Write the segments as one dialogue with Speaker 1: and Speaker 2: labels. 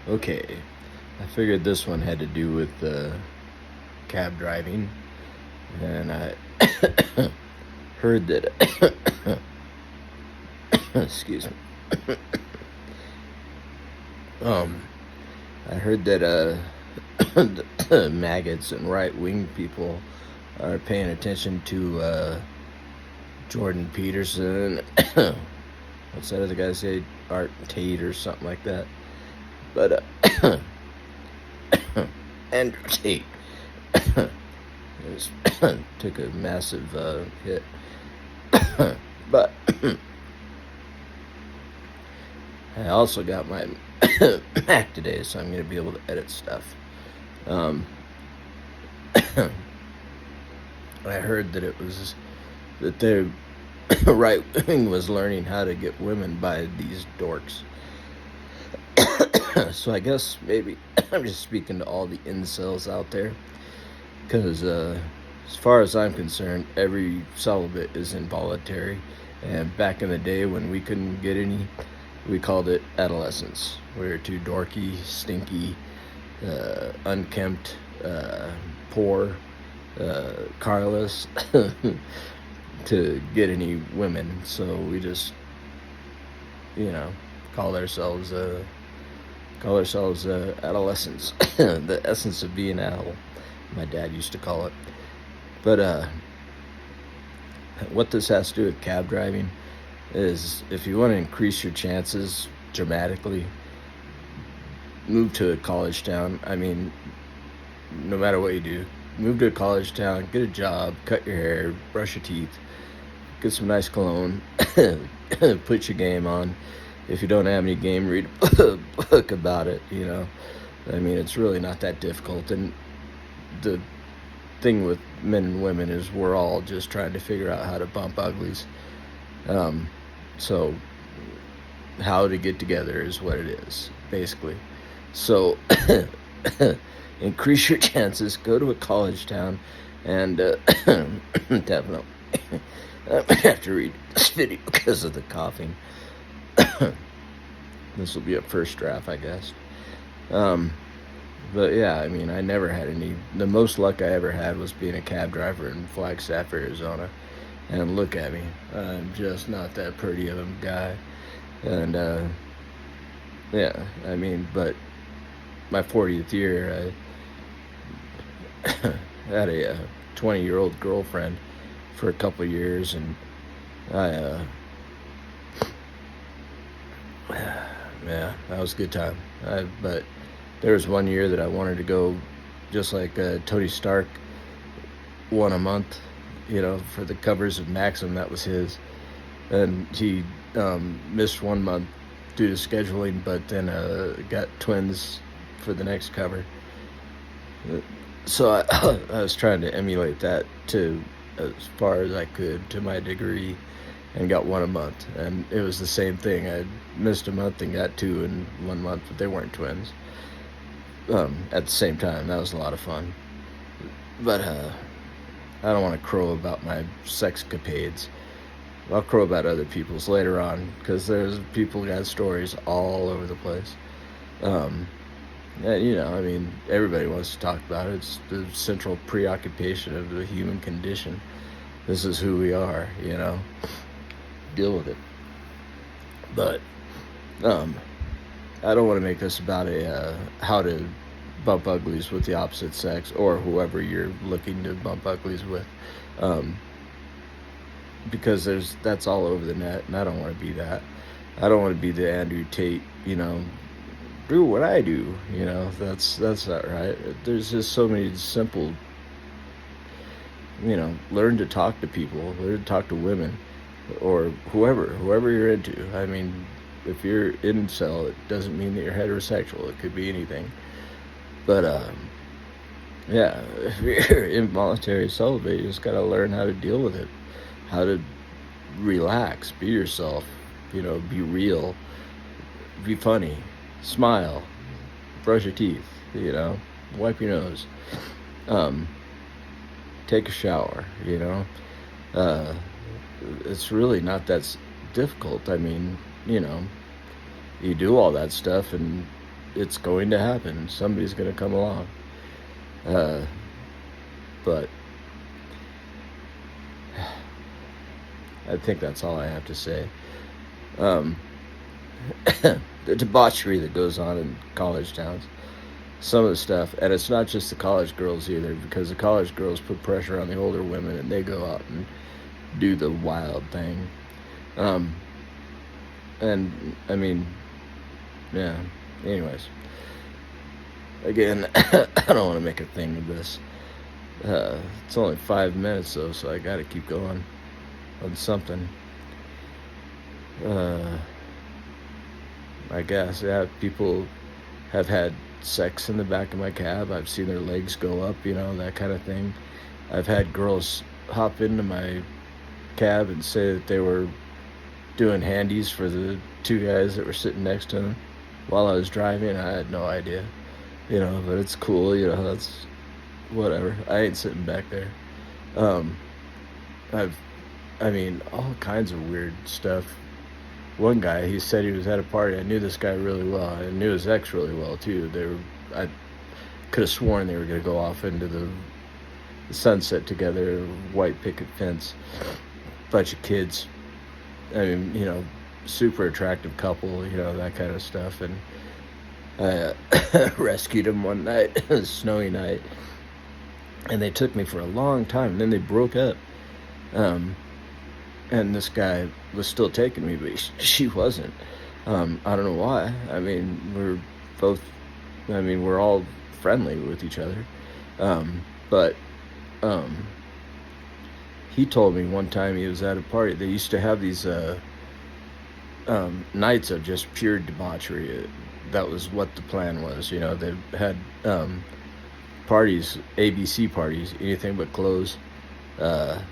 Speaker 1: Okay, I figured this one had to do with cab driving, and I heard that. Excuse me. Um, I heard that maggots and right-wing people are paying attention to Jordan Peterson. What's that other guy say? Art Tate or something like that. But Andrew Tate took a massive hit. But I also got my Mac today, so I'm going to be able to edit stuff. Um, I heard that it was that the right wing was learning how to get women by these dorks. So I guess maybe I'm just speaking to all the incels out there, because as far as I'm concerned, every celibate is involuntary. And back in the day when we couldn't get any, we called it adolescence. We were too dorky, stinky, unkempt, poor, carless to get any women. So we just, called ourselves adolescents. The essence of being adult, my dad used to call it. But what this has to do with cab driving is, if you want to increase your chances dramatically, move to a college town. I mean, no matter what you do, move to a college town, get a job, cut your hair, brush your teeth, get some nice cologne, put your game on. If you don't have any game, read a book about it, I mean, it's really not that difficult. And the thing with men and women is we're all just trying to figure out how to bump uglies. So how to get together is what it is, basically. So increase your chances, go to a college town, and definitely I have to read this video because of the coughing. This will be a first draft, I guess. But yeah, I mean, I never had the most luck I ever had was being a cab driver in Flagstaff, Arizona. And look at me, I'm just not that pretty of a guy. And yeah, I mean, but my 40th year, I had a 20-year-old girlfriend for a couple of years, and yeah, that was a good time. But there was one year that I wanted to go, just like Tony Stark won a month, for the covers of Maxim. That was his, and he missed 1 month due to scheduling, but then got twins for the next cover. So I was trying to emulate that to as far as I could to my degree, and got one a month. And it was the same thing. I missed a month and got two in 1 month, but they weren't twins. At the same time, that was a lot of fun. But I don't want to crow about my sexcapades. I'll crow about other people's later on, because there's people who got stories all over the place. And, I mean, everybody wants to talk about it. It's the central preoccupation of the human condition. This is who we are, Deal with it. But I don't want to make this about how to bump uglies with the opposite sex, or whoever you're looking to bump uglies with, because that's all over the net, and I don't want to be that. I don't want to be the Andrew Tate, do what I do, that's not right. There's just so many simple, learn to talk to people, learn to talk to women, or whoever you're into. I mean, if you're incel, it doesn't mean that you're heterosexual. It could be anything. But yeah, if you're involuntary celibate, you just gotta learn how to deal with it, how to relax, be yourself, be real, be funny, smile, brush your teeth, wipe your nose, take a shower, it's really not that difficult. I mean, you do all that stuff, and it's going to happen. Somebody's going to come along. But I think that's all I have to say. The debauchery that goes on in college towns, some of the stuff, and it's not just the college girls either, because the college girls put pressure on the older women and they go out and do the wild thing. And I mean, yeah, anyways, again, I don't want to make a thing of this. It's only 5 minutes though, so I gotta keep going on something. I guess, yeah, people have had sex in the back of my cab. I've seen their legs go up, that kind of thing. I've had girls hop into my cab and say that they were doing handies for the two guys that were sitting next to them while I was driving. I had no idea, but it's cool, that's whatever. I ain't sitting back there. All kinds of weird stuff. One guy, he said he was at a party. I knew this guy really well. I knew his ex really well too. I could have sworn they were going to go off into the sunset together, white picket fence, bunch of kids. Super attractive couple, that kind of stuff. And I rescued him one night, a snowy night, and they took me for a long time. And then they broke up. And this guy was still taking me, but she wasn't. I don't know why. We're all friendly with each other. But he told me one time he was at a party. They used to have these nights of just pure debauchery. That was what the plan was. They had parties, ABC parties, anything but clothes. But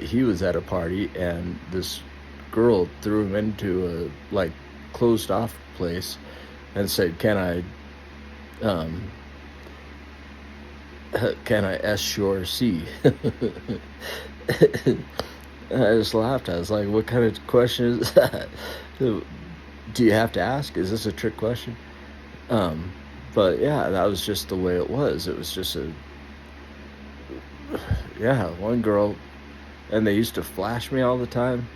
Speaker 1: he was at a party, and this girl threw him into a closed off place and said, can I S your C? I just laughed. I was like, what kind of question is that? Do you have to ask? Is this a trick question? But yeah, that was just the way it was. It was just one girl, and they used to flash me all the time.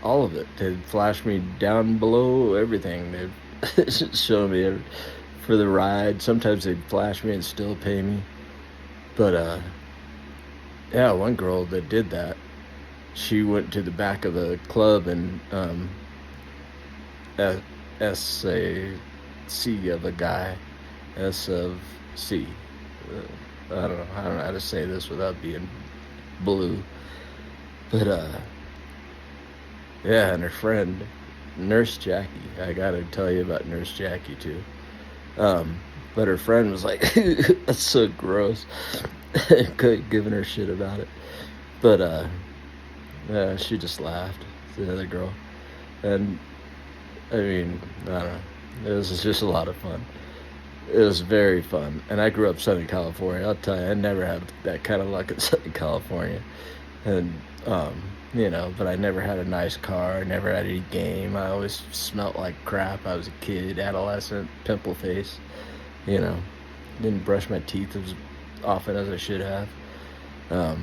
Speaker 1: All of it. They'd flash me down below, everything. They'd show me for the ride. Sometimes they'd flash me and still pay me. But, one girl that did that, she went to the back of the club and, S a C of a guy, S of C. I don't know how to say this without being blue. But, and her friend, Nurse Jackie. I gotta tell you about Nurse Jackie, too. But her friend was like, that's so gross. Giving her shit about it. But, she just laughed, the other girl. And, I don't know. It was just a lot of fun. It was very fun. And I grew up in Southern California. I'll tell you, I never had that kind of luck in Southern California. And, but I never had a nice car. I never had any game. I always smelt like crap. I was a kid, adolescent, pimple face. Didn't brush my teeth as often as I should have. That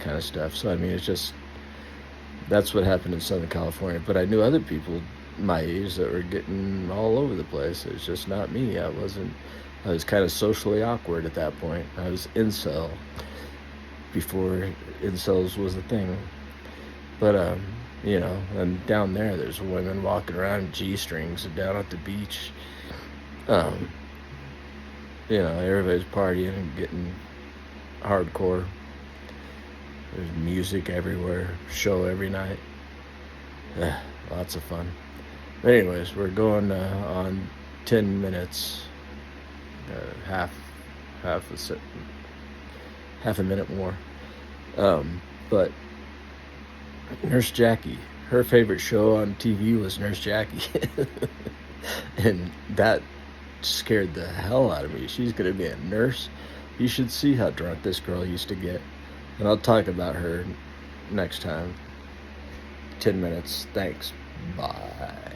Speaker 1: kind of stuff. So, it's just, that's what happened in Southern California. But I knew other people my age that were getting all over the place. It was just not me. I was kind of socially awkward at that point. I was incel before incels was a thing. But, and down there's women walking around in G-strings and down at the beach. Everybody's partying and getting hardcore. There's music everywhere, show every night. Lots of fun. Anyways, we're going on 10 minutes, half a minute more. But Nurse Jackie, her favorite show on TV was Nurse Jackie. And that scared the hell out of me. She's going to be a nurse. You should see how drunk this girl used to get. And I'll talk about her next time. 10 minutes. Thanks. Bye.